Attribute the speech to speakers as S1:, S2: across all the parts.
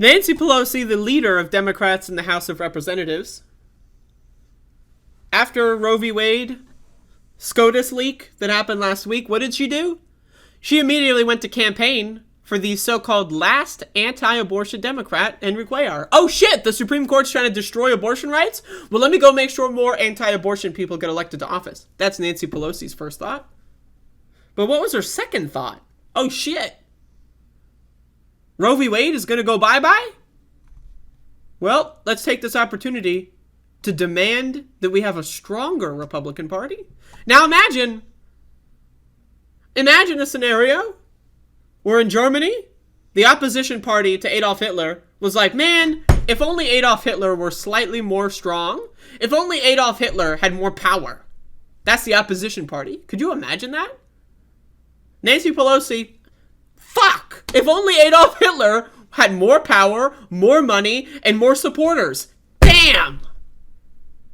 S1: Nancy Pelosi, the leader of Democrats in the House of Representatives, after Roe v. Wade SCOTUS leak that happened last week, what did she do? She immediately went to campaign for the so-called last anti-abortion Democrat, Henry Cuellar. Oh shit, the Supreme Court's trying to destroy abortion rights? Well, let me go make sure more anti-abortion people get elected to office. That's Nancy Pelosi's first thought. But what was her second thought? Oh shit. Roe v. Wade is going to go bye-bye? Well, let's take this opportunity to demand that we have a stronger Republican Party. Now imagine a scenario where in Germany, the opposition party to Adolf Hitler was like, man, if only Adolf Hitler were slightly more strong, if only Adolf Hitler had more power. That's the opposition party. Could you imagine that? Nancy Pelosi, fuck! If only Adolf Hitler had more power, more money, and more supporters. Damn!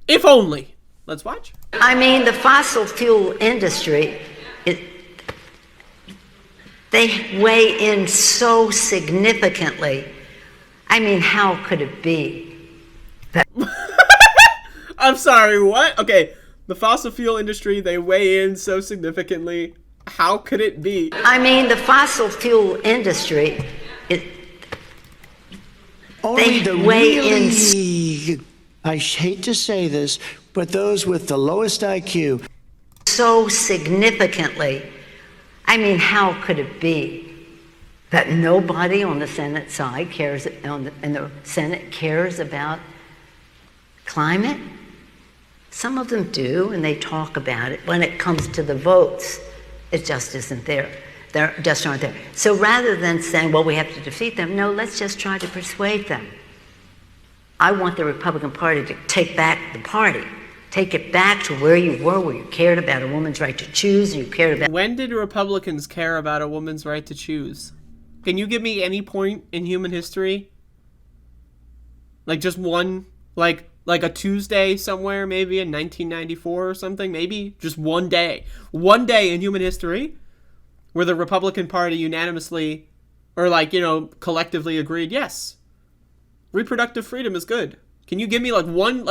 S1: If only. Let's watch.
S2: I mean, the fossil fuel industry, they weigh in so significantly. I mean, how could it be that...
S1: I'm sorry, what? Okay, the fossil fuel industry, they weigh in so significantly. How could it be?
S2: I mean, the fossil fuel industry,
S3: Only
S2: they
S3: the
S2: weigh
S3: really, I hate to say this, but those with the lowest IQ.
S2: so significantly. I mean, how could it be that nobody on the Senate side cares, and the Senate cares about climate? Some of them do, and they talk about it. When it comes to the votes, it just isn't there. They just aren't there. So rather than saying, well, we have to defeat them, no, let's just try to persuade them. I want the Republican Party to take back the party. Take it back to where you were, where you cared about a woman's right to choose, you cared about...
S1: When did Republicans care about a woman's right to choose? Can you give me any point in human history? Like just one, like a Tuesday somewhere, maybe in 1994 or something, maybe? Just one day. One day in human history where the Republican Party unanimously, or collectively agreed, yes, reproductive freedom is good. Can you give me one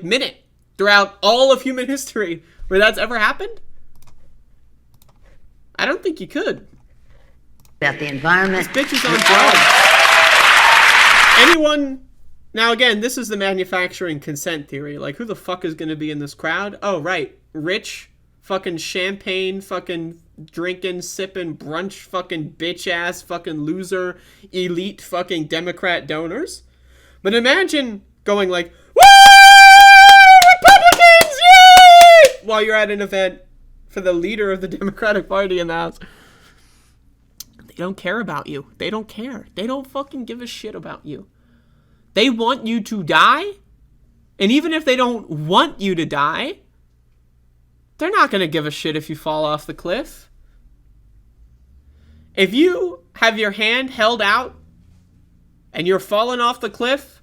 S1: minute throughout all of human history where that's ever happened? I don't think you could.
S2: About the environment.
S1: This bitch is on drugs. Anyone... Now, again, this is the manufacturing consent theory. Like, who the fuck is going to be in this crowd? Oh, right. Rich, fucking champagne, fucking drinking, sipping, brunch, fucking bitch-ass, fucking loser, elite fucking Democrat donors. But imagine going like, woo! Republicans! Yay! While you're at an event for the leader of the Democratic Party in the House. They don't care about you. They don't care. They don't fucking give a shit about you. They want you to die. And even if they don't want you to die, they're not going to give a shit if you fall off the cliff. If you have your hand held out and you're falling off the cliff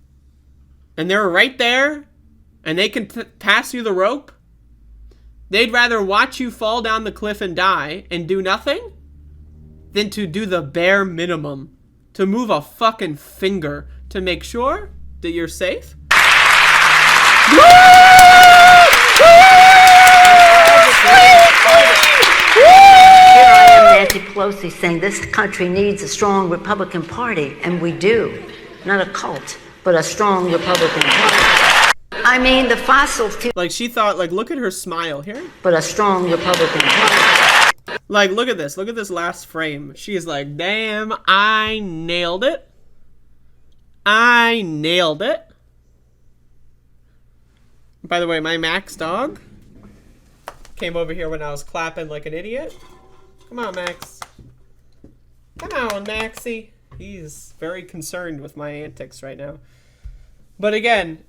S1: and they're right there and they can pass you the rope, they'd rather watch you fall down the cliff and die and do nothing than to do the bare minimum, to move a fucking finger to make sure that you're safe.
S2: Here I am, Nancy Pelosi, saying this country needs a strong Republican Party, and we do. Not a cult, but a strong Republican Party. I mean, the fossil fuel...
S1: Like, she thought, look at her smile here.
S2: But a strong Republican Party.
S1: Look at this. Look at this last frame. She is like, damn, I nailed it. I nailed it. By the way, my Max dog came over here when I was clapping like an idiot. Come on, Max. Come on, Maxie. He's very concerned with my antics right now. But again,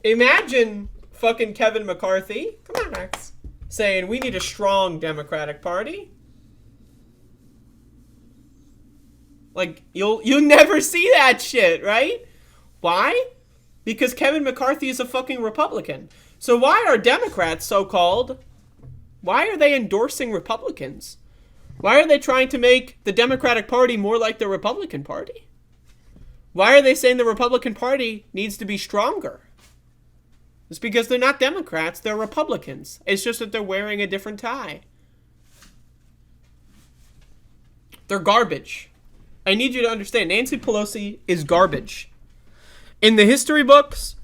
S1: imagine fucking Kevin McCarthy. Come on, Max. Saying we need a strong Democratic Party. Like, you'll never see that shit, right? Why? Because Kevin McCarthy is a fucking Republican. So why are Democrats so-called? Why are they endorsing Republicans? Why are they trying to make the Democratic Party more like the Republican Party? Why are they saying the Republican Party needs to be stronger? It's because they're not Democrats, they're Republicans. It's just that they're wearing a different tie. They're garbage. I need you to understand, Nancy Pelosi is garbage. In the history books,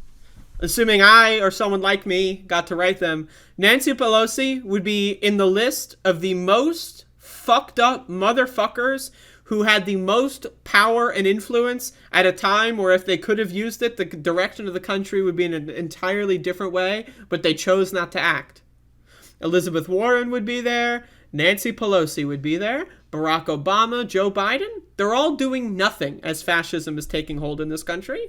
S1: assuming I or someone like me got to write them, Nancy Pelosi would be in the list of the most fucked up motherfuckers who had the most power and influence at a time where if they could have used it, the direction of the country would be in an entirely different way, but they chose not to act. Elizabeth Warren would be there. Nancy Pelosi would be there. Barack Obama, Joe Biden, they're all doing nothing as fascism is taking hold in this country.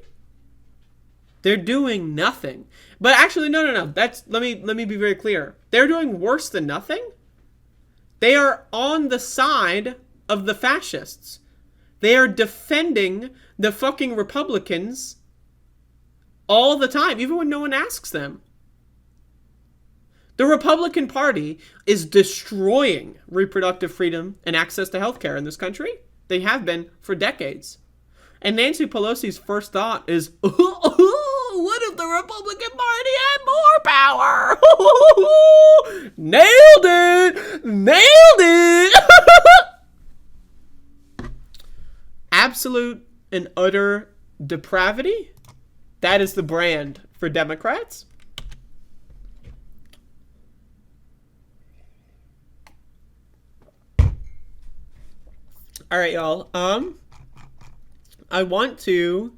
S1: They're doing nothing. But actually, no. Let me be very clear. They're doing worse than nothing. They are on the side of the fascists. They are defending the fucking Republicans all the time, even when no one asks them. The Republican Party is destroying reproductive freedom and access to healthcare in this country. They have been for decades. And Nancy Pelosi's first thought is, what if the Republican Party had more power? Nailed it! Nailed it! Absolute and utter depravity. That is the brand for Democrats. All right, y'all. I want to